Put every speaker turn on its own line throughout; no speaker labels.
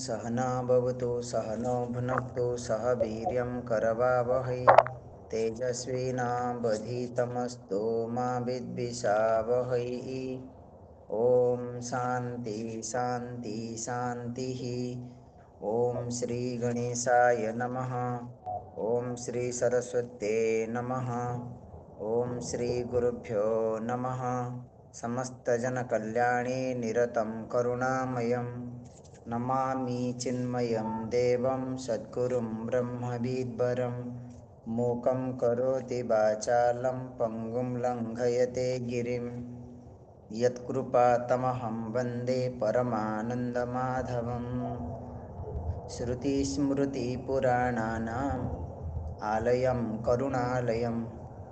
सहना भवतु सहनो भुनक्तु सह वीर्यं करवावहै तेजस्विनावधीतमस्तु मा विद्विषावहै। ओम शांति शांति शांति। ओम श्री गणेशाय नमः। ओम श्री सरस्वत्यै नमः। ओम श्री गुरुभ्यो नमः। समस्त जन कल्याणे निरतं करुणामयं नमामि चिन्मयं देवं सद्गुरुं ब्रह्मविद्वरं मूकं करोति वाचालं पङ्गुं लङ्घयते गिरिं यत्कृपातमहं वन्दे परमानन्दमाधवम्। श्रुतिस्मृतिपुराणानाम् आलयं करुणालयं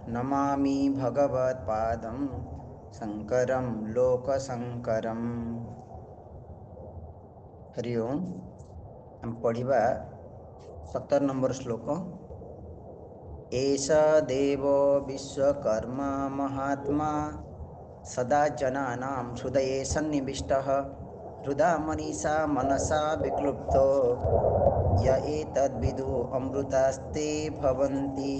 नमामि भगवत्पादं शङ्करं लोकशङ्करम्। हरि ओम। हम पढ़िबा 17 नंबर श्लोक। एष देवो विश्वकर्मा महात्मा सदा जनानां हृदये सन्निविष्टः हृदा मनीषा मनसा विक्लुप्तो य एतद्विदु अमृतास्ते भवन्ति।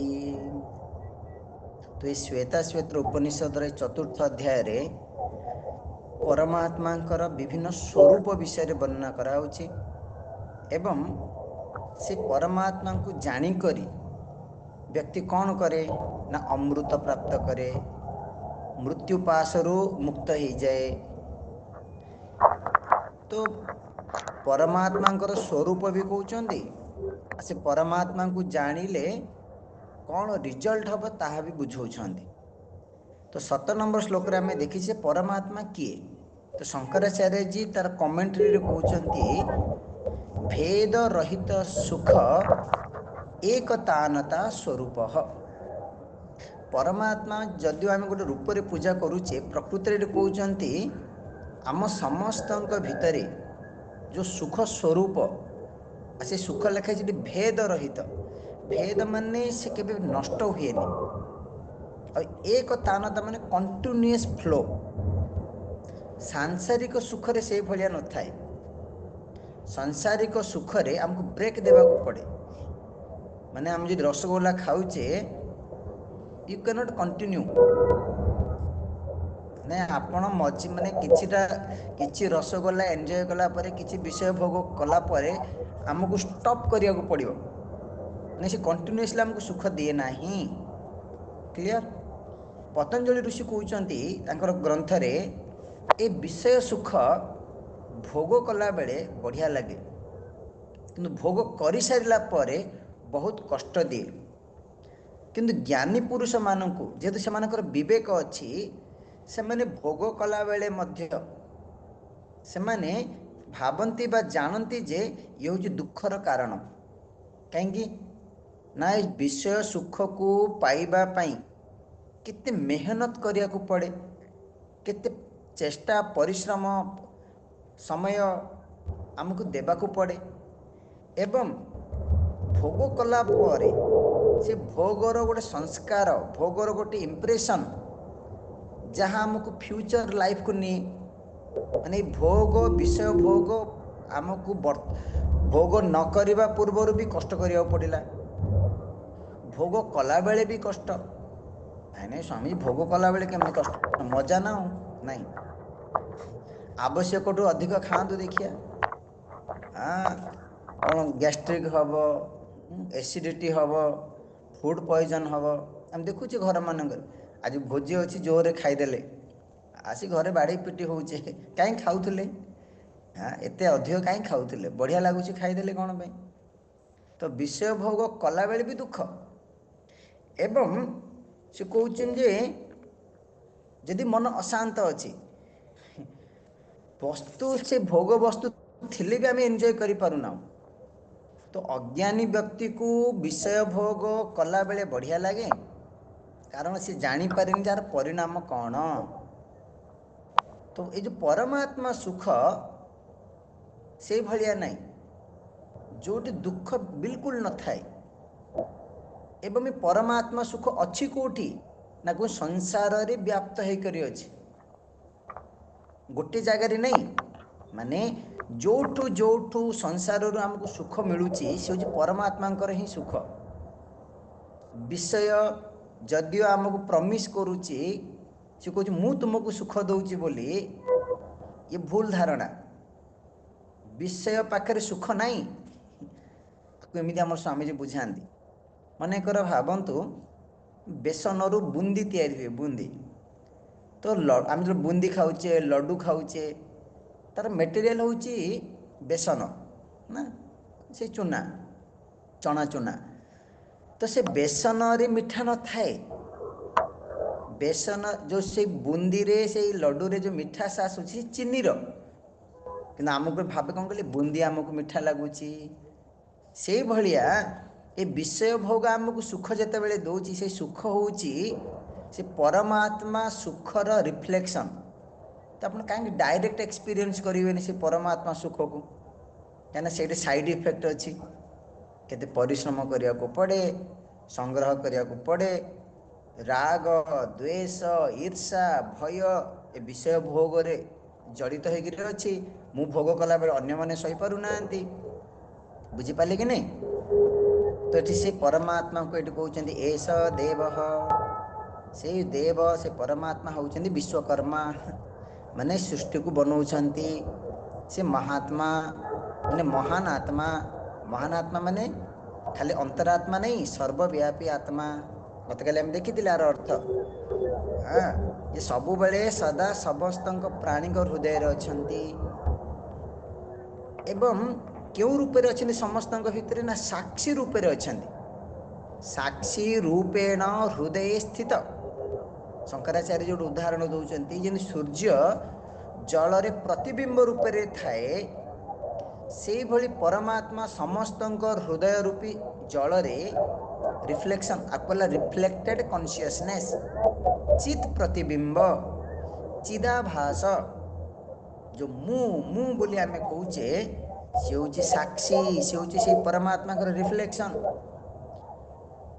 तो ये श्वेताश्वेत्र उपनिषद चतुर्थ अध्याय रे परमात्मा विभिन्न स्वरूप विषय वर्णना कराउछि एवं से परमात्मा को जानिकरी व्यक्ति कौन करे ना अमृत प्राप्त करे, मृत्यु पाशरु मुक्त हो जाए। तो परमात्मा स्वरूप भी कहते से परमात्मा को जानिले कौन रिजल्ट हम ताहा भी बुझाउछन्ति। तो 17 नंबर श्लोक रे हमें देखी से परमात्मा किए। तो शंकराचार्य जी तार कमेंट्री रे कहउछन्ति भेद रहित सुख एकतानता स्वरूप। परमात्मा जदि आम गोटे रूप रे पूजा करूचे प्रकृति रे कहउछन्ति आम समस्तक भितरे जो सुख स्वरूप से सुख लेखा जी भेद रहित। भेद माने से केबे नष्ट हुएनी और एक तानता माने कंटिन्यूअस फ्लो। सांसारिक सुख रे से भलिया न थाए। सांसारिक सुख रे हमको ब्रेक देवा को पड़े। माने हम जे रसगोल्ला खाउचे यू कैन नॉट कंटिन्यू ने आपण मजी माने किछि रसगोल्ला एंजॉय कला परे किछि विषय भोग कला परे हमको स्टॉप करिया को पड़ियो ने से कंटिन्यूअसली हमको सुख दिए नाही। क्लियर। पतंजलि ऋषि कहउचंती तांकर ग्रंथ रे ए विषय सुख भोग कला बेले बढ़िया लगे किंतु भोग करि सारिला परे बहुत कष्ट दिए। किंतु ज्ञानी पुरुष मानकु जेतु सेमानकर विवेक अछि से माने भोग कला बेले मध्य से माने भावंती बा जानती जे ये हूँ दुखर कारण। कहीं ना विषय सुख को पाइबा पाई कितने मेहनत करिया को पड़े, कितने चेष्टा परिश्रम समय आमको देवा को पड़े एवं भोग कला परे से भोगर गोटे संस्कार भोगर गोटे इम्प्रेशन जहाँ आमको फ्यूचर लाइफ को नहीं माने भोग विषय भोग आमको भोग न करने पूर्वर भी कष्ट करिया पड़ा। भोग कला बेले भी कष्ट नहीं स्वामी भोग कला बेले केमती कष्ट मजा ना हो नहीं। आवश्यक अधिक खातु देखिए कौन गैस्ट्रिक हम एसिडिटी हम फूड पॉइजन हम आम देखुचे घर मानक आज भोजी अच्छी जोरे खाईदे आसी घरे बाड़ी पिटी होचे कहीं खाऊले एत अधिक कहीं खाऊले बढ़िया लगुच खाईदे कौन पे। तो विषय भोग कला बेले भी दुख एवं से कहते जदि मन अशांत अच्छी वस्तु से भोग वस्तु थिले भी आम एंजॉय करि पारुना। तो अज्ञानी व्यक्ति को विषय भोग कला बेले बढ़िया लगे कारण से जानी पारे जार परिणाम कौन। तो ये जो परमात्मा सुख से भलिया नहीं जोटी दुख बिल्कुल न थाए एवं ये परमात्मा सुख अच्छी कोठी ना को संसार रे व्याप्त होकर अच्छी गोटे जगार नहीं माने जोठू जोठू संसार आमको सुख मिलूची से हूँ परमात्मा ही सुख। विषय जदियो आमको प्रमिश करुच्ची से कहूँ मु तुमको सुख दौची बोली, ये भूल धारणा। विषय पाखे सुख नहीं एमती आम स्वामीजी बुझाती। मनेकर भावतु बेसन रु बूंदी तैयारी हुए, बूंदी तो आम जो बूंदी खाऊचे लड्डू खाऊचे तार मेटेरियल हूँ बेसन ना, से चूना चना चूना। तो से बेसन रे मिठा न थाए, बेसन जो से बूंदी रे से लड्डू रे जो मिठा सा आसूची चीनी रो, कि आमको भावे कौन कहले बूंदी आमको मिठा लगुच। से भलिया ए विषय भोग आमको सुख जिते बड़े दौची, से सुख हूँ से परमात्मा सुखर रिफ्लेक्शन। तो आप कहीं डायरेक्ट एक्सपीरियंस करेंगे से परमात्मा सुख को, कहीं से साइड इफेक्ट अच्छी। केते परिश्रम करने को पड़े, संग्रह करने को पड़े, राग द्वेष ईर्षा भय ए विषय भोग रे जड़ित होकर अच्छी। मु भोग कला बेले अन्य माने सही पारु नांती, बुझिपारे कि नहीं। तो ये से परमात्मा को ये कहते एस देव, से देव से परमात्मा होउछन्ति विश्वकर्मा, माने सृष्टि को बनाउछन्ति। से महात्मा माने महान आत्मा, महान आत्मा माने खाली अंतरात्मा नहीं, सर्वव्यापी आत्मा। गत काली हम देखी यार अर्थ। हाँ, ये सबु बेले सदा समस्त प्राणी हृदय अछन्ति। एवं क्यों रूपे अच्छे समस्त भितर ना साक्षी रूपे अच्छे, साक्षी रूपेण हृदय स्थित। शंकराचार्य जो उदाहरण दौरान जमी सूर्य जल रे प्रतिबिंब रूपे थाए, से भली परमात्मा समस्त हृदय रूपी जल रे रिफ्लेक्शन, आपला रिफ्लेक्टेड कॉन्शियसनेस, चित प्रतिबिंब चिदाभास। जो मु बोली आमे कहूचे से हूँ साक्षी, से हूँ से परमात्मा रिफ्लेक्शन।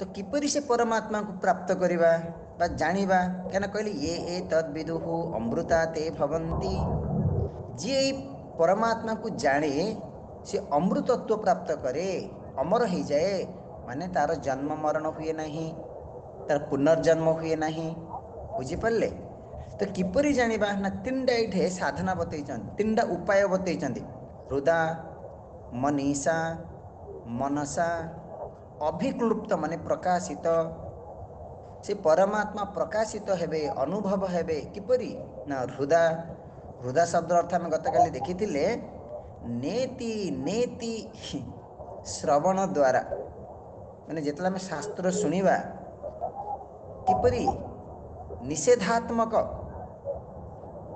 तो किपरि से परमात्मा को प्राप्त करवा बा जानिबा, क्या कहले ये ए तद विदुः अमृता ते भवन्ति। जी परमात्मा को जाने से अमृतत्व प्राप्त करे, अमर हो जाए, माने तार जन्म मरण हुए नहीं, तार पुनर्जन्म हुए नहीं। बुझिपारे। तो किपरि जानिबा ना, तीनटा ये साधना बतैछन्, तीनटा उपाय बतैछन्। हृदा मनीषा मनसा अभिक्लुप्त माने प्रकाशित। से परमात्मा प्रकाशित हेबे, अनुभव हेबे किपरि ना हृदा। हृदा शब्द अर्थ आम गत काली देखी नेति नेति श्रवण द्वारा, माने जिते आम शास्त्र शुणा किपरि निषेधात्मक,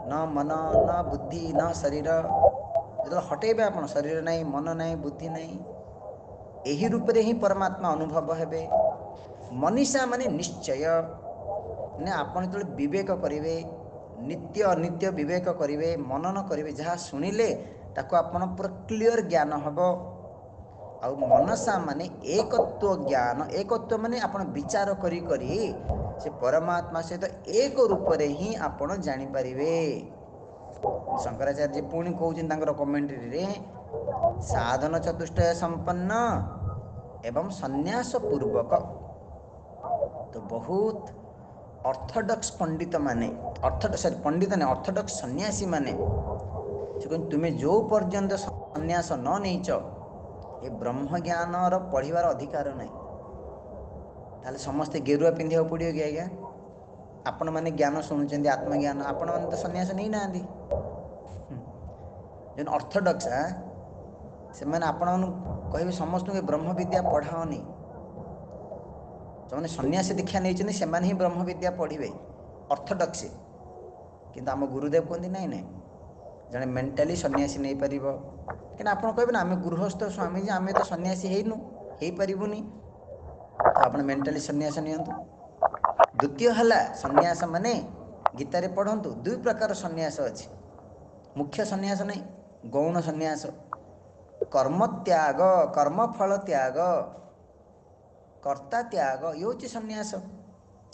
न मन न बुद्धि न शरीर, जो हटेबे आप शरीर नहीं मन नहीं बुद्धि नहीं, यही रूप रे ही परमात्मा अनुभव हेबे। मनीषा माने निश्चय, ने आपन जो विवेक करेंगे, नित्य अनित्य विवेक करेंगे, मनन करेंगे, जहाँ शुणिले ताको आपन पूरा क्लियर ज्ञान हम। आ मनसा माने एकत्व ज्ञान, एकत्व माने आपन विचार करी करी से परमात्मा सहित एक रूप रे ही आपन जानि परिवे। शंकराचार्य पुणी कहउछन कमेंट्री रे, साधन चतुष्टय संपन्न एवं संन्यास पूर्वक। तो बहुत ऑर्थोडॉक्स पंडित माने, पंडित ने ऑर्थोडॉक्स सन्यासी माने तुम्हें जो पर्यंत सन्यास न नहींच, ये ब्रह्म ज्ञान पढ़िबार अधिकार नहीं। ताले समस्ते गेरुआ पिंधिया पड़ो कि आज्ञा? आपण मैंने ज्ञान शुणुंट आत्मज्ञान, आपण मैंने तो सन्यास नहीं ना। जो ऑर्थोडॉक्स से मैंने आपण कहे समस्त ब्रह्म विद्या पढ़ाओनी, जो मैंने सन्यासी दीक्षा नहीं से ही ब्रह्म विद्या पढ़े ऑर्थोडॉक्स। किंतु आम गुरुदेव कहते नहीं नहीं, जड़े मेंटाली सन्यासी नहीं पार कि आप कहे ना आम गृहस्थ स्वामी आम तो सन्यासी हेनु हो पारूनी, तो आप मेंटाली सन्यास नियंतु। द्वितीय है सन्यास माने गीतारे पढ़ंतु दुई प्रकार सन्यास अच्छी। मुख्य सन्यास नहीं, गौण सन्यास, कर्म त्याग, कर्मफल त्याग, कर्ता त्याग, ये हूँ सन्यास।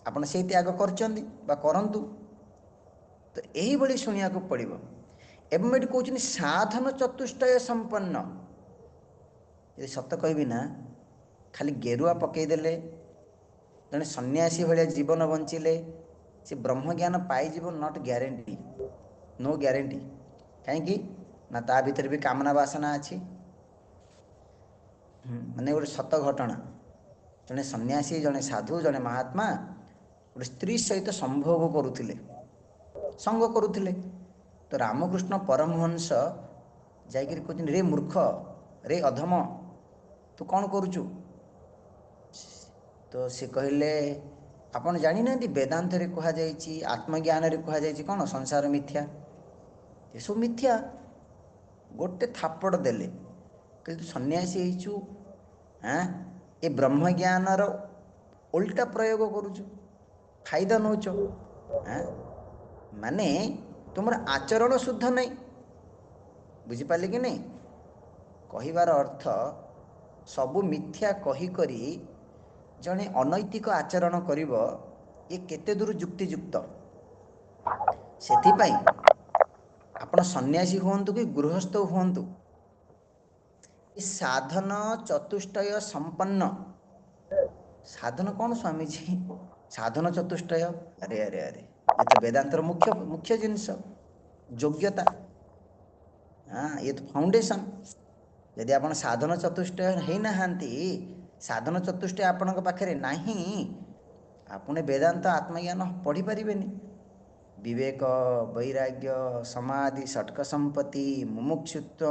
आपड़ से त्याग करचंदी बा करंतु। तो यही भली शुणिया को पड़ो। एवं ये कहते साधन चतुष्टय संपन्न। ये सत कहबी ना खाली गेरुआ पकईदेले जड़े सन्यासी भाया जीवन बंचिले से ब्रह्मज्ञान पाइब नॉट ग्यारंटी, नो ग्यारंटी। कहीं ना ता भीतर भी कामना वासना अच्छी। माने गोटे सत घटना, जड़े सन्यासी जड़े साधु जड़े महात्मा गोटे स्त्री सहित संभोग करुले, संग करुले। तो रामकृष्ण परमहंस जाकर कहते रे मूर्ख, रे अधम, तू कौन करुचु? तो सी कहले आपण जानी ना वेदांत रे कहा जायछि, आत्मज्ञान रे कहा जायछि कौन संसार मिथ्या, ये सब मिथ्या। गोटे थापड़ देले कि तू सन्यासी होइछु, हाँ ये ब्रह्मज्ञान रो उल्टा प्रयोग करुचु, फायदा नौच। हाँ माने तुमर आचरण शुद्ध नहीं, बुझिपारे कि नहीं? कहिबार अर्थ सबु मिथ्या कही करी जड़े अनैतिक आचरण करिब, ये केते दूर युक्तियुक्त? सेथिपाई आपण सन्यासी हुंतु कि गृहस्थ हुंतु, साधन चतुष्टय संपन्न। साधन कौन स्वामी जी? साधन चतुष्टय, अरे अरे अरे ये तो वेदांतर मुख्य मुख्य जिनस, योग्यता। हाँ ये तो फाउंडेशन। यदि आप साधन चतुष्टय है नहांती, साधन चतुष्टय आपण पाखे नहीं, आपने वेदांत आत्मज्ञान पढ़ी पारिबेनी। विवेक, वैराग्य, समाधि, षटक संपत्ति, मुमुक्षुत्व।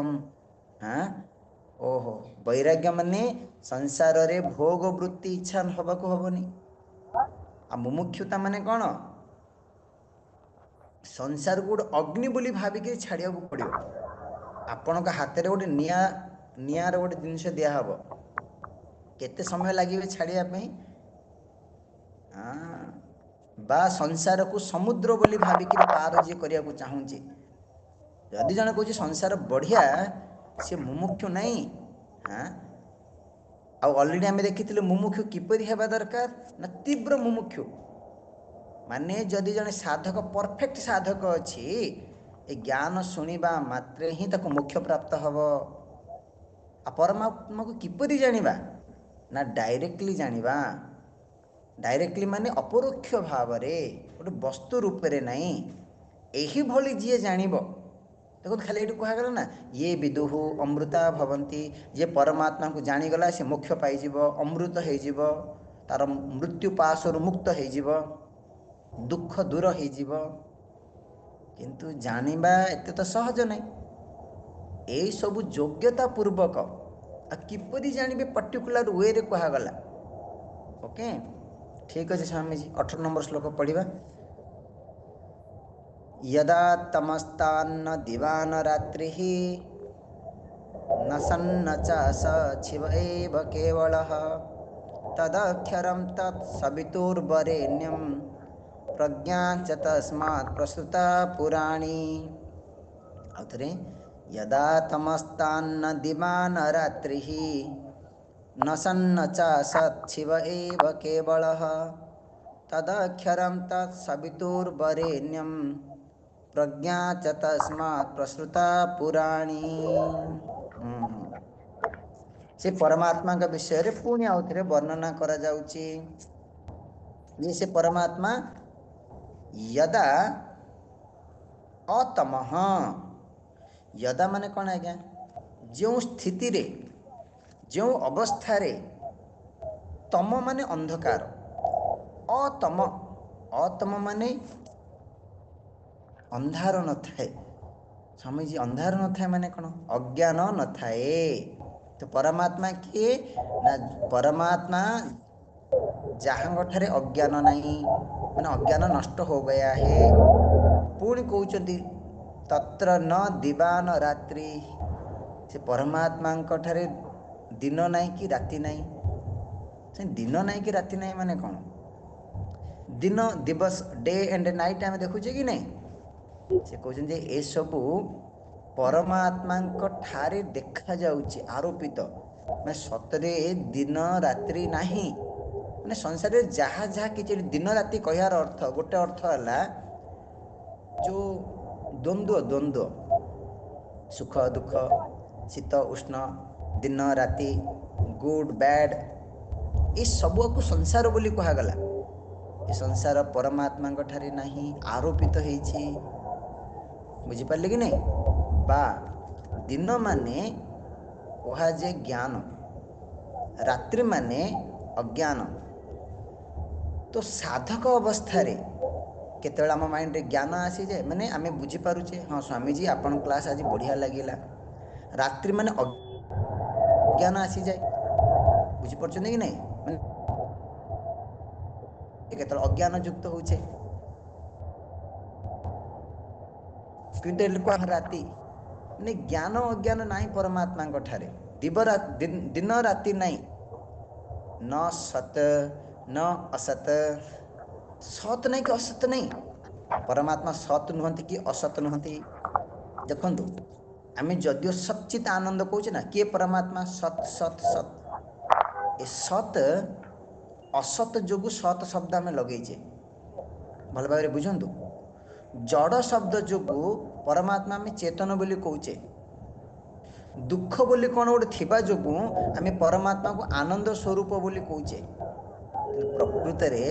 हाँ ओहो, वैराग्य माने संसार रे भोग वृत्ति इच्छा हबाको हबनी। आ मुमुक्षुता माने कौन? संसार को गोटे अग्नि बोली भाविक छाड़िया पड़ो। आपण हाथ में गोटे निआर गोटे जिनस दिहब, केते समय लगे छाड़ियापी? हाँ बा संसार को समुद्र बोली भाविक पार जी करने को चाहूँगी। जदि जन कह संसार बढ़िया, सी मुमुक्षु नहीं। हाँ ऑलरेडी आम देखी मुमुक्षु किपरि हेबा दरकार ना तीव्र मुमुक्षु। माने जदि जने साधक परफेक्ट साधक अच्छी, ए ज्ञान शुणा मात्रे ही ताको मोक्ष प्राप्त हम। आ परमात्मा को किपरि जानिबा ना डायरेक्टली जानिबा। डायरेक्टली माने अपरोक्ष भाव रे, गोटे वस्तु रूप रे नहीं। एही भली जी जानिबो, देखो खाली ये कहगला ना ये विदुहु अमृता भवंती, जे परमात्मा को जानीगला से मोक्ष पाइब, अमृत हो, तार मृत्यु पाशर मुक्त हो, दुख दूर हो। किंतु जानिबा एते तो सहज नहीं। यही सब योग्यता पूर्वक किपरि जानिबे पर्टिकुलर वे रे कहगला। ओके ठीक अच्छे स्वामी जी, 18 नंबर श्लोक पढ़िबा। यदा तमस्तान्न दिवान रात्रिः न सन्न च सचिव एव केवलः तदक्षरं तत्सवितुर्वरेण्यं प्रज्ञा च तस्मात् प्रसृता पुराणी। आउथरे यदा तमस्तान्न दिवान रात्रिः न सन्न च सचिव एव केवलः तदक्षरं तत्सवितुर्वरेण्यं प्रज्ञा च तस्मात् प्रसृता पुराणी। से परमात्मा का विषय रे पुणी आउ थे वर्णना करा जाउची। ये से परमात्मा यदा अतमः, यदा माने कौन आज्ञा? जो स्थिति रे, जो अवस्था रे, तम माने अंधकार, अतम, अतम माने अंधार न थाए। स्वामी जी अंधार न थाए माने कौन? अज्ञान न थाए। तो परमात्मा किए ना? परमात्मा जहाँ ठारे अज्ञान नहीं, माने अज्ञान नष्ट हो गया है। पुणी कहते तत्र न दिवान रात्रि, से परमात्मा ठारे दिन नहीं कि राति नहीं। से दिन नहीं कि राति नहीं माने कौन? दिन दिवस डे एंड नाइट आम देखुचे कि नहीं? से कहते ये सबू परमात्मा ठारे देखा जाउची आरोपित। मैं सतरे दिन रात्रि नहीं, मैंने संसार में जहाँ जहाँ कि दिन राति कहार अर्थ गोटे अर्थ है जो द्वंद्व द्वंद्व सुख दुख, शीत उष्ण, दिन राति, गुड बैड, ये सबू को संसार बोली कहगला। ये संसार परमात्मा ठारे नहीं, आरोपित होइछि। बुझिपारे कि नहीं? बा दिन माने कहुए ज्ञान, रात्रि माने अज्ञान। तो साधक अवस्था रे केतल आम माइंड रे ज्ञान आसी जाए, माने आम बुझीपारुचे हाँ स्वामीजी आपन क्लास आज बढ़िया लगिला। रात्रि माने अज्ञान आसी जाए, बुझीपार कि नहीं? माने केतल अज्ञान युक्त होचे, किंतु राति माने ज्ञान अज्ञान नहीं परमात्मा ठारे। दिन राति नहीं, न सत न असत। सत नहीं कि असत नहीं, परमात्मा सत नुहंती कि असत नुहंती। देखंतु आम जदियो सच्चित आनंद कहूचे ना, किए परमात्मा सत सत सत। ए सत असत जोगु सत शब्द आम लगेचे, भल भाव बुझंतु। जड़ शब्द जोगु परमात्मा आम चेतन बोली कहूचे। दुख बोली कौन गोटे थिबा जोगु आम परमात्मा को आनंद स्वरूप बोली कहूचे। किंतु प्रकृत रे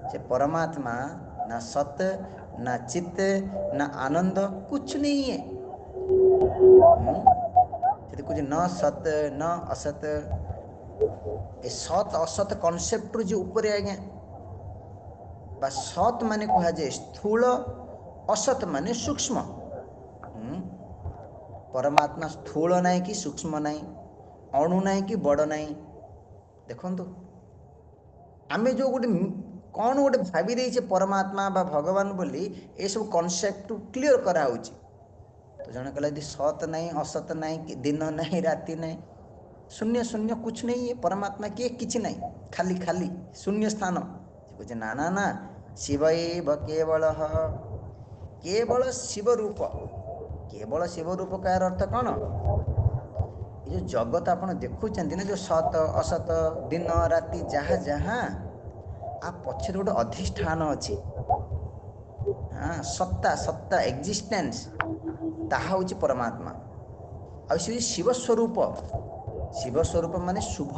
से परमात्मा ना सत ना चित्त ना आनंद, कुछ नहीं है। कुछ न सत न असत। ए सत असत कॉन्सेप्ट जो ऊपर आज्ञा बा सत माने कह जाए स्थूल, असत माने सूक्ष्म। परमात्मा स्थूल नहीं कि सूक्ष्म नहीं, अणु नहीं कि बड़ नहीं। देखो आम जो गोटे कौन गोटे भावी देचे परमात्मा बा भगवान बोली, ए सब कॉन्सेप्ट क्लियर करा होची। तो जन कहला यदि सत नहीं असत नहीं कि दिन नहीं राति नहीं, शून्य शून्य कुछ नहीं है परमात्मा किए किछि नहीं, खाली खाली शून्य स्थान। कहे ना ना ना, शिव एव केवल, केवल शिव रूप। केवल शिव रूप का अर्थ कौन? ये जो जगत आपण देखुचंती ना, जो सत असत दिन राति जहाँ जहाँ आ पछरे गोटे अधिष्ठान अच्छी। हाँ, सत्ता सत्ता एक्जिस्टेंस ताहा होची परमात्मा। आ शिव स्वरूप, शिव स्वरूप माने शुभ,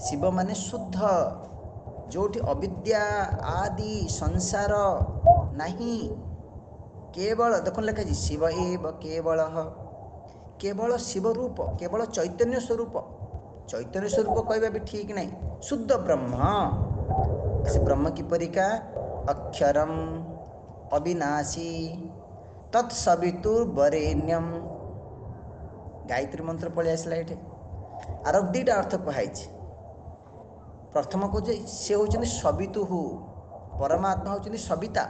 शिव माने शुद्ध, जोठी अविद्या आदि संसार नहीं। केवल देखो लिखा जी शिव एव केवल, केवल शिव रूप, केवल चैतन्य स्वरूप। चैतन्य स्वरूप कहवा भी ठीक नहीं, शुद्ध ब्रह्म। से ब्रह्म की परिका अक्षरम अविनाशी तत्सवितुर्वरेण्यम। गायत्री मंत्र पलि आसला ये। आर दुईटा अर्थ कहुई। प्रथम कहे सी हूँ सवितु, परमात्मा हूँ सविता।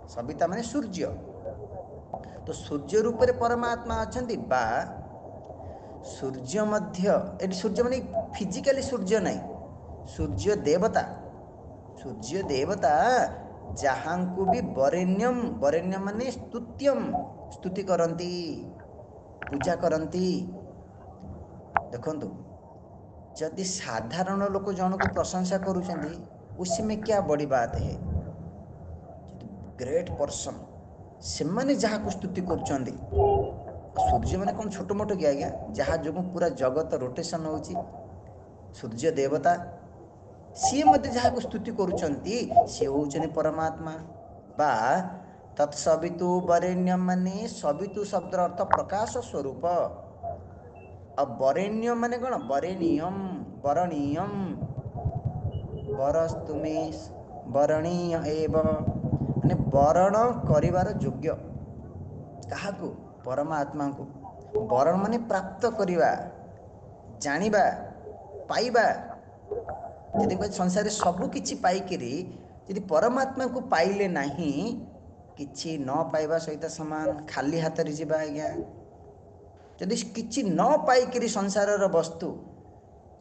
सविता माने सूर्य। तो सूर्य रूप में परमात्मा अच्छा, बा सूर्य मध्य ये सूर्य माने फिजिकली सूर्य नहीं, सूर्य देवता। सूर्य देवता जहाँ को भी वरेण्यम, वरेण्यम माने स्तुत्यम, स्तुति करती, पूजा करती। देखंतु जदि साधारण लोक जन को प्रशंसा करुचंदी, उसमें क्या बड़ी बात है? ग्रेट पर्सन से माने जहाँ को स्तुति करुचंदी। सूर्य माने कौन छोट मोट कि आज्ञा, जहाँ जो पूरा जगत रोटेशन होची, सूर्य देवता सी मत जहाँ को स्तुति करुचंती, सी होचने परमात्मा। बा तत्सवितु वरेण्यम माने सवितु शब्द अर्थ प्रकाश स्वरूप। अब वरेण्यम माने कौन? वरेण्यम, वरणीयम, वरस्तुमे वरणीय एव, माने वरण करिवार योग्य। काहाकु? परमात्मा को। वरण माने प्राप्त करिवा, जानिबा, पाइबा। यदि कोई संसार सबु किछि पाइकिरी यदि परमात्मा को पाइले नहीं, किछि न पाइबा सहित समान, खाली हाथ रे जीवा आज्ञा। यदि किछि न पाइकिरी संसार वस्तु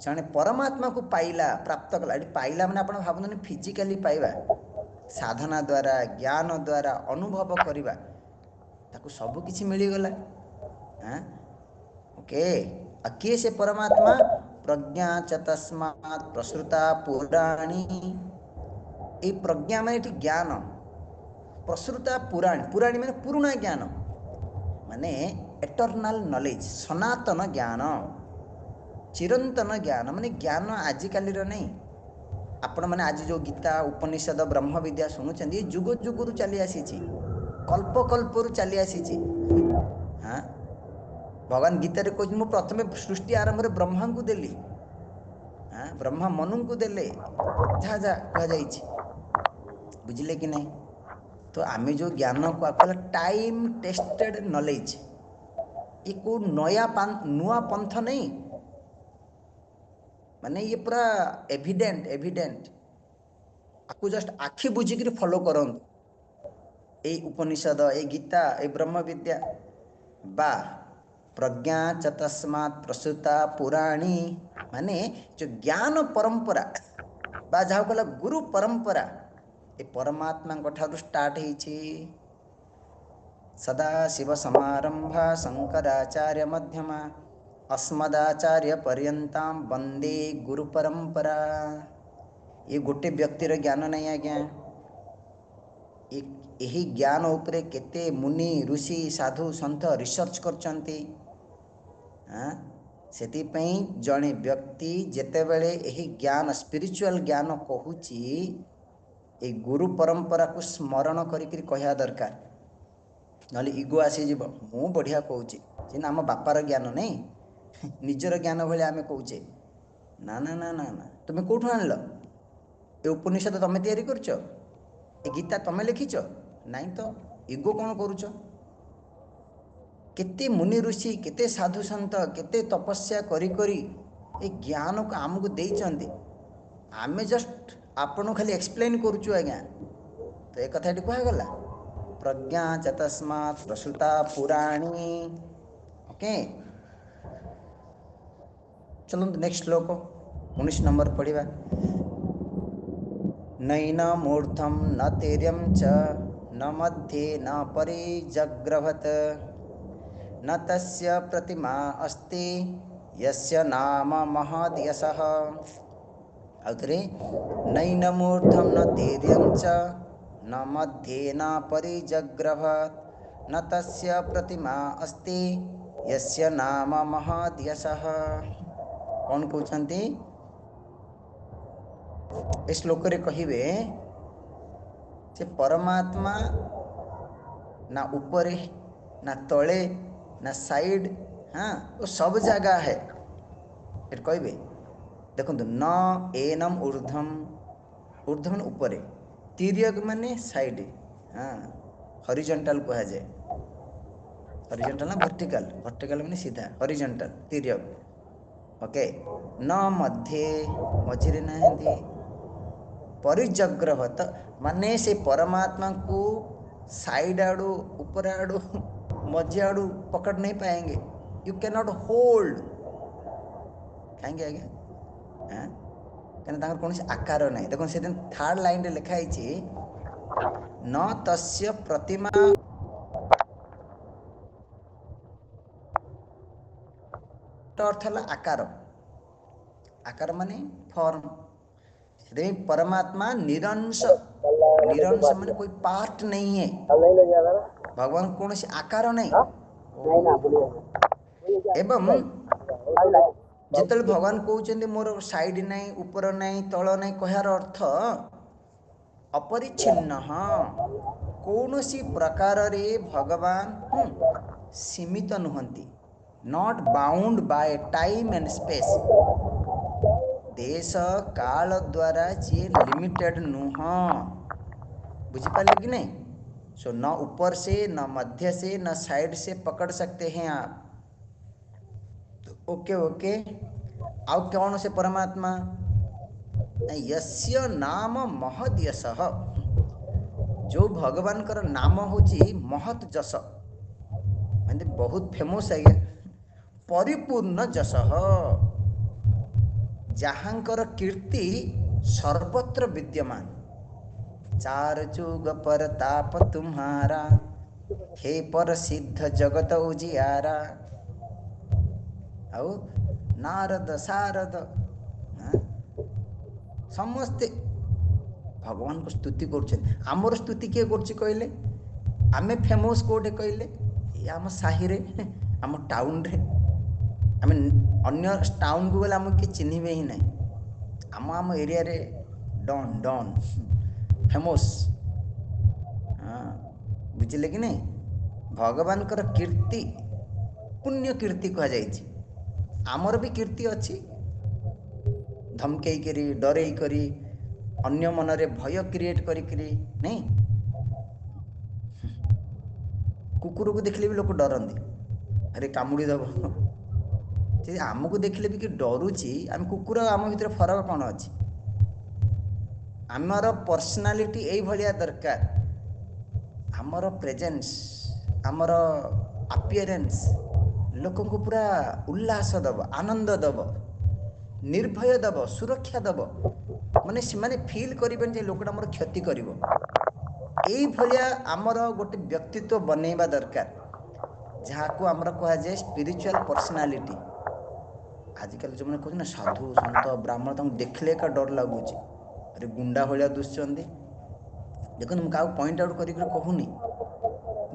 जने परमात्मा को पाइला, प्राप्त कला। पाइला माने आपण भाबुन फिजिकली पाइबा, साधना द्वारा ज्ञान द्वारा अनुभव करिबा, ताकू सब किछि मिली गला। हां ओके। आ किए से परमात्मा? प्रज्ञा च तस्मात् प्रसृता पुराणी। ए प्रज्ञा माने ज्ञान, प्रसृता पुराणी। पुराणी माने पुराना ज्ञान, माने एटर्नाल नॉलेज सनातन ज्ञान चिरंतन ज्ञान माने ज्ञान आजिकाली नहीं आपण मैंने आज जो गीता उपनिषद ब्रह्म विद्या शुणुंट जुग जुगुरु चली आसी कल्प कल्परू चली आसी हाँ भगवान गीता रे कहते प्रथम सृष्टि आरंभ ब्रह्मा को देली हाँ ब्रह्मा मनु को देले जहाँ जहाँ कह बुझिले कि नहीं। तो आमे जो ज्ञान को आकल टाइम टेस्टेड नॉलेज ये को नुआ पंथ नहीं माने ये पूरा एविडेंट एविडेंट आपको जस्ट आखि बुझिक फॉलो करंतु ए उपनिषद ए गीता ए ब्रह्म विद्या बा प्रज्ञा च तस्मात् प्रसूता पुराणी माने जो ज्ञान परंपरा बा जहाँ कहला गुरु परंपरा ए परमात्मा ठारू स्टार्ट होइछि सदा शिव समारंभा शंकराचार्य मध्यमा अस्मदाचार्य पर्यंताम वंदे गुरु परंपरा। ये गोटे व्यक्तिर ज्ञान नहीं आज्ञा यही ज्ञान उपरे केते मुनि ऋषि साधु सन्थ रिसर्च करचंती सेतिपई जणे व्यक्ति जेतेबेले यही ज्ञान स्पिरिचुअल ज्ञान कहूची ए गुरु परंपरा को स्मरण करिकरी कहया दरकार नले इगो आसी जीव मु बढ़िया कहूची सिना आम बापार ज्ञान नहीं निजर ज्ञान भले आमे कहूचे ना ना ना ना ना तुम कौटू आनल ए उपनिषद तमे तैयारी करछ ए गीता तमे लिखिछ नाई तो इगो कौन करूछ केते मुनि ऋषि केते साधु संत केते तपस्या करी करी ए ज्ञान को आमको देइचंती आमे जस्ट आपण खाली एक्सप्लेन करूछु आज्ञा तो एक कथा कहा गला प्रज्ञा च तस्मात् प्रसूता पुराणी ओके चलो नेक्स्ट श्लोक 19 नंबर पढ़िबा नैन मूर्धम न तिर्यं च न मध्ये न परिजग्रभत न तस्य प्रतिमा अस्ति यस्य नाम महद् यशः आउतरे नैन मूर्धम न तिर्यं च न मध्ये न परिजग्रभत न तस्य प्रतिमा अस्ति यस्य नाम महद् यशः। कौन कहते ए श्लोक रे कहिबे से परमात्मा ना ऊपरे ना तले ना साइड हाँ वो सब जगह है कहिबे देखो न एनम ऊर्ध्वम ऊर्ध्वम ऊपरे तिर्यक माने साइड हाँ हॉरिजॉन्टल कहा जाए हॉरिजॉन्टल ना वर्टिकल वर्टिकल माने सीधा हॉरिजॉन्टल तिर्यक ओके न मध्ये मझिरे नहंती परिजग्रहत माने से परमात्मा को साइड आड़ू ऊपर आड़ू मझी आड़ू पकड़ नहीं पाएंगे यू कैन नॉट होल्ड कहीं आज्ञा हाँ कहीं कौन से आकार नहीं देखो से दिन थर्ड लाइन रे लिखा है न तस्य प्रतिमा अर्थ है आकार आकार माने फॉर्म परमात्मा निरंश निरंश माने कोई पार्ट नहीं है भगवान कौन से आकार नहीं एवं जितने भगवान कहते मोर साइड नहीं ऊपर नहीं तल नहीं कहार अर्थ अपरिच्छिन्न कौन सी प्रकार रे भगवान सीमित नुहंती not bound by time and space देश काल द्वारा जी लिमिटेड नुह बुझिपारे कि नहीं सो न ऊपर से न मध्य से न साइड से पकड़ सकते हैं आप तो ओके ओके आउ कौन से परमात्मा यस्य नाम महद यशः जो भगवान कर नाम होची महत जस माने बहुत फेमस है परिपूर्ण जसः जहाँकर कीर्ति सर्वत्र विद्यमान चार जुग पर ताप तुम्हारा हे पर सिद्ध जगत उजियारा आउ नारद सारद समस्ते भगवान को स्तुति कर आमर स्तुति किए कर कहले आमे फेमस कोटे कहले आम साहि रे आम टाउन रे आम अन्य टाउन को गले आमको किए चिन्हबे ही नहीं। आम आम एरिया रे डॉन डॉन फेमस। हाँ बुझिले कि नहीं? भगवान कीर्ति पुण्य कीर्ति कह जाइछि। आमर भी कीर्ति अच्छी। धमकई करी डरई करी अन्य मनरे भय क्रिएट करी नहीं। कुकुर को देखले भी लोग डरती, अरे कामुड़ी दब। से आमको देखले भी कि डरुची, आम कुकुर आम भीतर फरक कौन अच्छी? आमर पर्सनालिटी यही भाया दरकार। आमर प्रेजेंस आमर अपीयरेंस लोक को पूरा उल्लास दब, आनंद दब, निर्भय दब, सुरक्षा दब। माने से फिल करें जे लोकटा मोर क्षति कर। यही भाया आमर गोटे व्यक्तित्व बनैबा दरकार, जहाँ को आमर कह जाए स्पिरिचुअल पर्सनालिटी। आजिकल जो मैंने कहते ना साधु सन्त ब्राह्मण तक देखले का डर लगुच, अरे गुंडा भाया दुष्चंदी। देखो मुझे पॉइंट आउट कर कहूनी,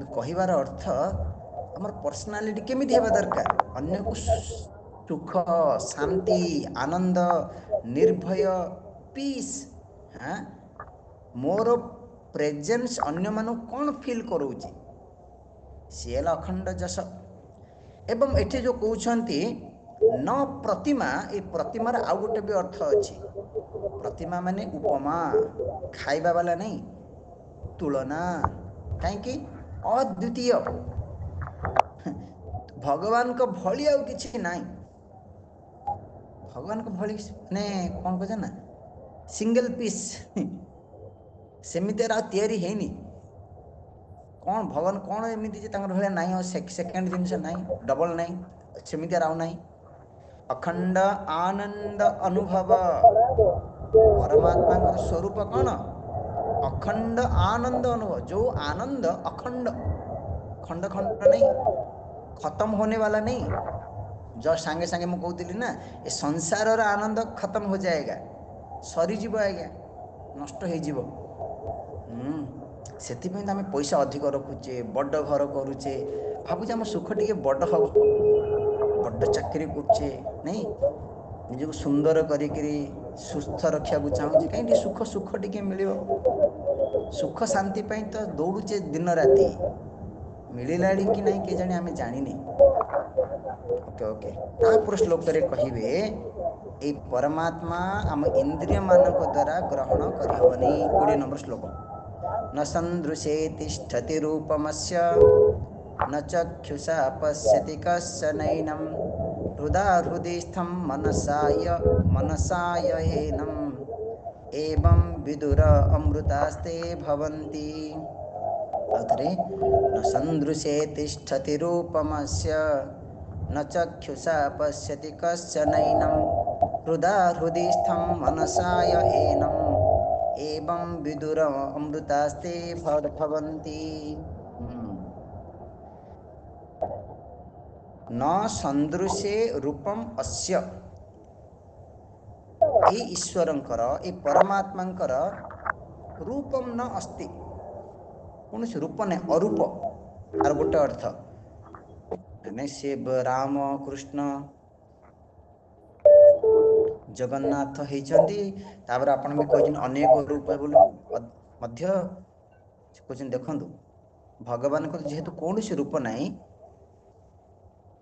कहबार अर्थ आमर पर्सनालिटी केमिति हेबा दरकार, अन्य को सुख शांति आनंद निर्भय पीस। हाँ मोर प्रेजेंस अन्य मानू कौन फील करोची, सी है अखंड जस। एवं एठी जो कहते न प्रतिमा, ये प्रतिमार आउ गोटे भी अर्थ अच्छी। प्रतिमा माने उपमा, खाइबा वाला नहीं, तुलना। कहीं अद्वितीय भगवान को भली आउ किछि नाही। भगवान को भली ने कौन कहे ना सिंगल पीस सेमिति तैयारी हैनी। कौन भगवान कौन एमती भाया ना और सेकेंड जिनस ना डबल ना सेमती आउ ना। अखंड आनंद अनुभव परमात्मा स्वरूप कौन? अखंड आनंद अनुभव। जो आनंद अखंड, खंड खंड नहीं, खत्म होने वाला नहीं। जो सांगे सांगे मुझे कहती ना ये संसार आनंद खत्म हो जाएगा, सरीजीव आज्ञा, नष्ट हो। से आम पैसा अधिक रखुचे, बड़ घर करुचे, भावुचे आम सुख टे बड़ हम, बड़ चाकरी करुचे नहीं, निजक सुंदर करी सुस्थ रखा चाहूँगी कहीं सुख सुख टे मिल सुख शांति तो दौड़ुचे दिन राति, मिलला कि नहीं के जाने आम जानी। ओके ओके तापर श्लोक कहे ये परमात्मा आम इंद्रिय मानक द्वारा ग्रहण करहबनी। 20 नंबर श्लोक। न सन्दृशे तिष्ठति रूपमस्य न चक्षुषा पश्यति कश्चनैनं हृदा हृदि स्थं मनसाय एनम् एवं विदुर अमृतास्ते भवन्ति। अवतरे न सन्दृशे तिष्ठति रूपमस्य न चक्षुषा पश्यति कश्चनैनं हृदा हृदि स्थं मनसाय एनम् एवं विदुर अमृतास्ते भवन्ति। न सन्दृशे रूपम अस्य, ये ईश्वरंकर ये परमात्मांकर रूपम न अस्ति, कौन से रूप ने अरूप। आर गोटे अर्थ माने शिव राम कृष्ण जगन्नाथ होती। आपण भी कहते अनेक रूप बोली कहते देखु भगवान को जेहेतु कौन से रूप नहीं,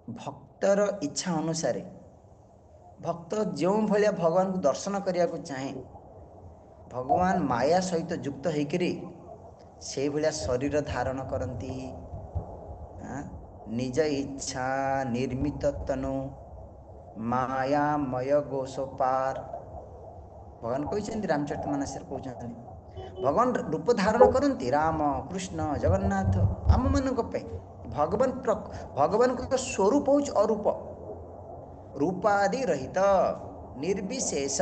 भक्तर इच्छा अनुसार भक्त जो भाया भगवान को दर्शन करने को चाहे, भगवान माया सहित युक्त होकर से भाया शरीर धारण करती, निज इच्छा निर्मित तनु मायामय गोसोपार। भगवान कहते रामचरितमानस कहते भगवान रूप धारण करती राम कृष्ण जगन्नाथ आम मान भगवान भगवान का स्वरूप हूँ अरूप, रूपादि रहित निर्विशेष,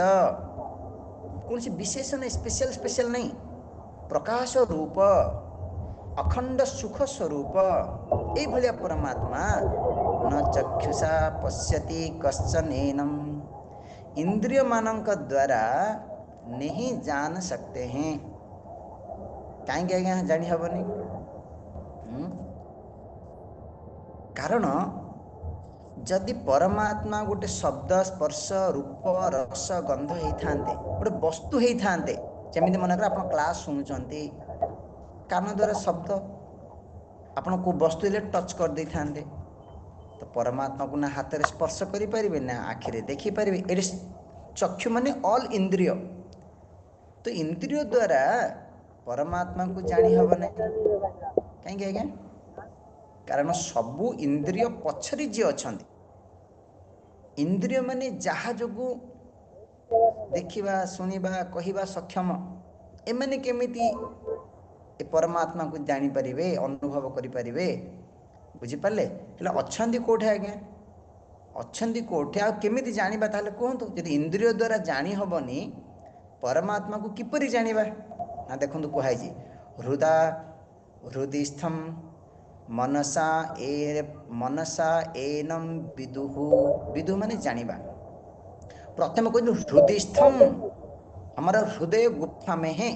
कौन सी विशेष नहीं, स्पेशल स्पेशल नहीं, प्रकाश रूप अखंड सुख स्वरूप ये भलिया परमात्मा। न चक्षुषा पश्यति कश्चनैनम्, इंद्रिय मानक द्वारा नहीं जान सकते हैं। कहीं आज्ञा जानी हेनी, कारण जदि परमात्मा गोटे शब्द स्पर्श रूप रस गंध होता गोटे वस्तु होता जमी मनकर आप क्लास शुणुंट कान द्वारा शब्द आपड़ को वस्तु टच कर दे था तो परमात्मा को ना हाथ में स्पर्श करें ना आखिरे देखिपारे ये चक्षु माने ऑल इंद्रिय तो इंद्रिय द्वारा परमात्मा को जानी हब ना कहीं आज्ञा कारण सबू इंद्रिय पछरी जी अच्छा इंद्रिय माने जहा जो देखा शुणा कहवा सक्षम एमाने केमिति ए परमात्मा को जानीपारे अनुभव करें बुझीपारे अच्छा कौटे आज्ञा अच्छा कौटे आमि जाना ताले कहतु जब इंद्रिय द्वारा जानी हेनी परमात्मा को किपरि जानिबा ना देखु कहुई हृदा हृदिस्थम मनसा एनम विदुहु विदुह माने जानिबा प्रथम कहलु हृदिस्थम हमारा हृदय गुफा में है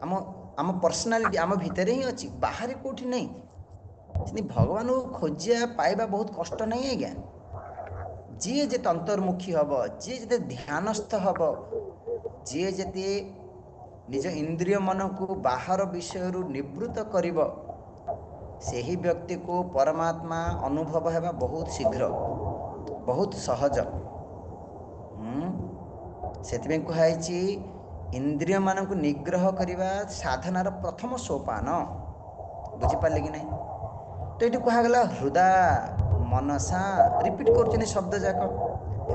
आम आम पर्सनालिटी आम भितर ही अच्छी बाहर कौटी नहीं भगवान को खोजा पाइबा बहुत कष्ट नहीं आज्ञा जी जे अंतर्मुखी हम जी जे ध्यानस्थ हम जी जे निज इंद्रिय मन को बाहर विषय निवृत्त करिब सही व्यक्ति को परमात्मा अनुभव होगा बहुत शीघ्र बहुत सहज से कहुई इंद्रिय मान को निग्रह करने साधनार प्रथम सोपान बुझीपारे कि नहीं तो ये कहगला हृदा मनसा रिपीट कर शब्द जाक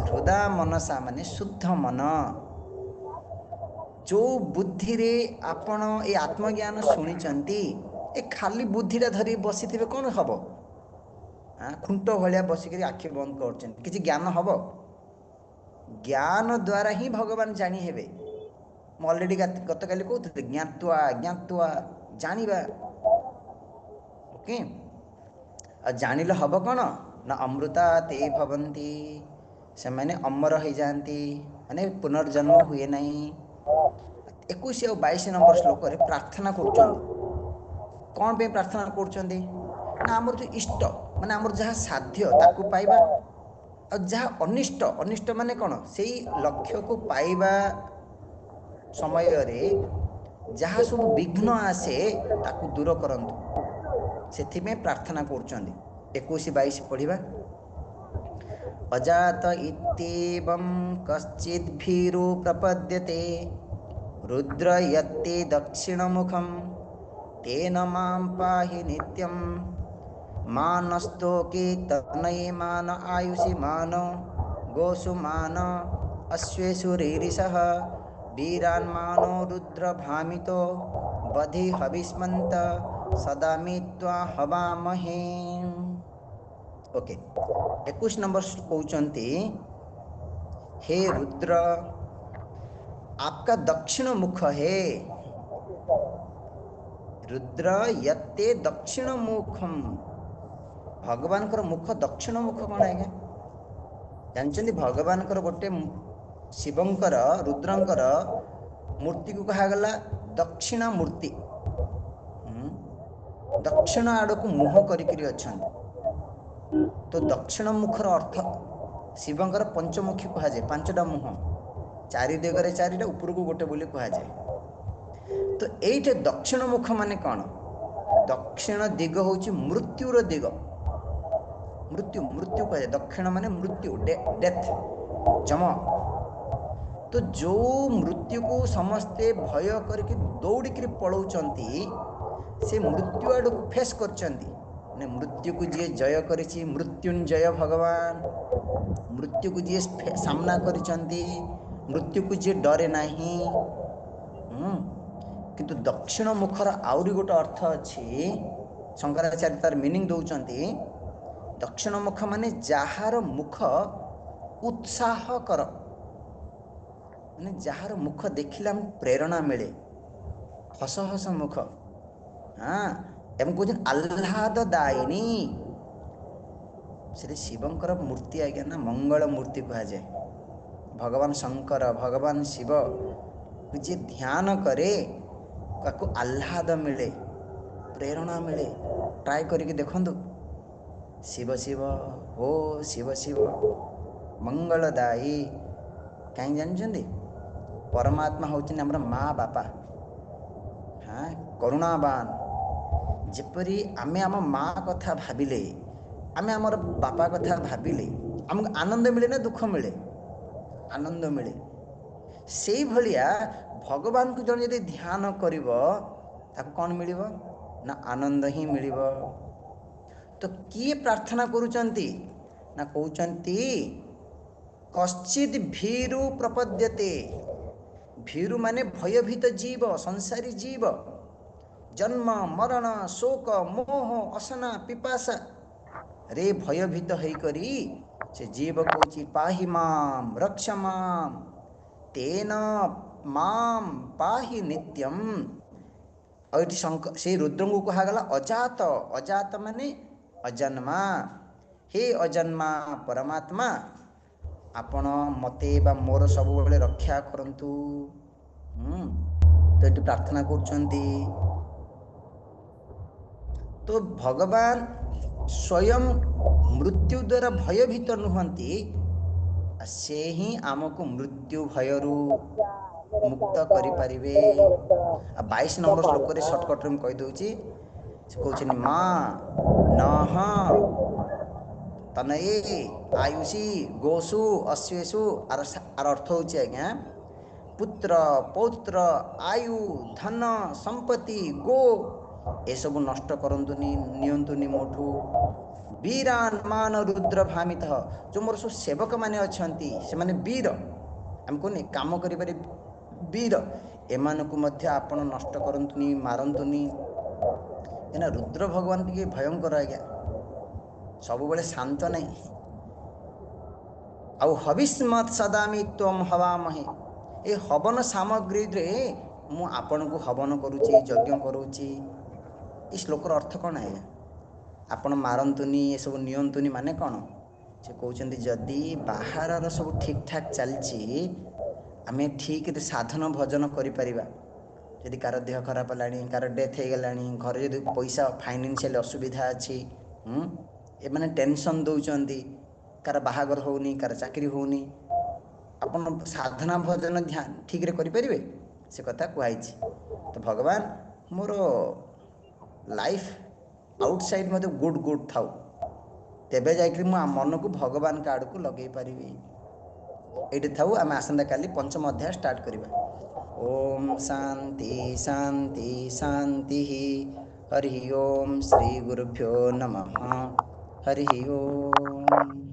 हृदा मनसा माने शुद्ध मन जो बुद्धि रे आपण ये आत्मज्ञान शुणी ए खाली बुद्धिटा धरी बसी थे कौन हम खुंट भाया बसिक आखि बंद कर ज्ञान हम ज्ञान द्वारा ही भगवान जानी हेबे मु अलरेडी गत काली कहते ज्ञात्वा ज्ञात्वा जानिबा ओके जानिले हम कौन ना अमृता ते भवंती से मैंने अमर हो जाती माने पुनर्जन्म हुए नहीं 21 और 22 नंबर श्लोक रे प्रार्थना कर कौन पे प्रार्थना कर आमर जो इष्ट माने आमर जहाँ साध्य ताकू पाइबा और जहाँ अनिष्ट अनिष्ट माने कौन से लक्ष्य को पाइबा समय रे जहाँ सब विघ्न आसे ताकू दूर करंतु से प्रार्थना कर 21-22 पढ़िबा अजात इत्येवं कश्चिद् भीरो प्रपद्यते रुद्र यत्ते दक्षिणमुखं तेन मां पाहि नित्यं मानस्तोके तनये मान आयुषि मान गोषु मान अश्वेषु रीरिषः वीरान्मानो रुद्र भामितो बधि हविष्मन्त सदा मित्वा हवामहे ओके 21 नंबर कहते हे रुद्र आपका दक्षिण मुख है रुद्र यत्ते दक्षिण मुखम भगवान कर मुख दक्षिण मुख कौन है जानते भगवान कर गोटे शिवंकर रुद्रंकर मूर्ति को कहागला दक्षिणा मूर्ति दक्षिण आड़ को मुह करी अच्छा तो दक्षिण मुखर अर्थ शिवंकर पंचमुखी कहुए 5टा मुह 4 दिगरे 4टा ऊपर को गोटे बोली कहुए तो ये दक्षिण मुख माने कौन दक्षिण दिग हूँ मृत्युर दिग मृत्यु मृत्यु कहे दक्षिण माने मृत्यु डेथ जम तो जो मृत्यु को समस्ते भय करके दौड़िक पलाउंट से मृत्यु आड़ को फेस कर मृत्यु को जी जय करिछि मृत्युंजय भगवान मृत्यु को जी सामना करिछंती मृत्यु को जी डरे नहीं किंतु दक्षिण मुखर आउरी गोटे अर्थ अच्छी शंकराचार्य तार मीनिंग दौरान दक्षिण मुख माने जार मुख उत्साह कर माने जार मुख देखिला प्रेरणा मिले हस हस मुख हाँ एवं कौन आह्लाददायिनी से शिवंकर मूर्ति आज्ञा ना मंगल मूर्ति कहुए भगवान शंकर भगवान शिव जी ध्यान करे ताको आह्लाद मिले प्रेरणा मिले ट्राए करके देखंतु शिव शिव हो शिव शिव मंगलदायी। कहीं जानते परमात्मा होउछन हमर माँ बापा। हाँ करुणावान जेपरी आमे आम माँ कथा भाविले आमे आमर बापा कथा भाविले हमको आनंद मिले ना दुख मिले? आनंद मिले। सेई भलिया भगवान को जन यदि ध्यान करिवो ताको कौन मिलिवो ना आनंद ही मिलिवो। तो किए प्रार्थना करूचंती ना कहउचंती कश्चित भीरु प्रपद्यते। भीरु माने भयभीत जीव संसारी जीव जन्म मरण शोक मोह असना पिपासा रे भयभीत है करी से जीव कौची पाहि माम रक्ष माम तेन माम पाहि नित्यम। और ये से रुद्र को कहागला अजात। अजात माने अजन्मा। हे अजन्मा परमात्मा आपण मते बा मोर सब बेले रक्षा करंतु। तो ये प्रार्थना करछंती। तो भगवान स्वयं मृत्यु द्वारा भयभीत नुहंती से ही आमको मृत्यु भयरू मुक्त करिपारिबे। 22 नंबर श्लोक रे शॉर्टकट रे कहि दउची से कहउछनी मां नह तनये आयुषी गोसु अश्वेषु आर अर्थ होची आज्ञा पुत्र पौत्र आयु धन संपत्ति गो ए सब नष्ट करंतुनी नियंतुनी मोठू वीरान मान रुद्र भामित। जो मोर सब सेवक माने अछंती से माने वीर हमको ने काम करि पारे वीर एमानकु मध्य आपण नष्ट करंतुनी मारंतुनी। एना रुद्र भगवान टिके भयंकर आज्ञा सब बेले शांत नहीं। आउ हविष्मत सदामी त्वम हवामहे ए हवन सामग्री रे मु आपण को हवन करूची यज्ञ करूची। इस श्लोकर अर्थ कौन है? आपण मारंतुनी ये सब नियंतुनी माने कौन? से कहउचंदी जदि बाहर सब ठीक ठाक चलची आमे ठीक रे साधन भजन करि परिबा। यदि कार देह खराब लाणी कार डेथ हो गलानी घर यदि पैसा फाइनेंशियल असुविधा अच्छी ए माने टेंशन दउचंदी कार बाहागर होनी कार चाकरी होनी अपन साधना भजन ध्यान ठीक रे करि परिबे से कथा कुआइछि। तो भगवान मोर लाइफ आउटसाइड मते गुड गुड थाउ तेबे जाइकरी मु मन को भगवान का आड़ को लगे पारिबी। एठी थाउ आमे आसंदा काली पंचम अध्याय स्टार्ट करिबा। ओम शांति शांति शांति। हरि ओम श्री गुरुभ्यो नमः। हरि ओम।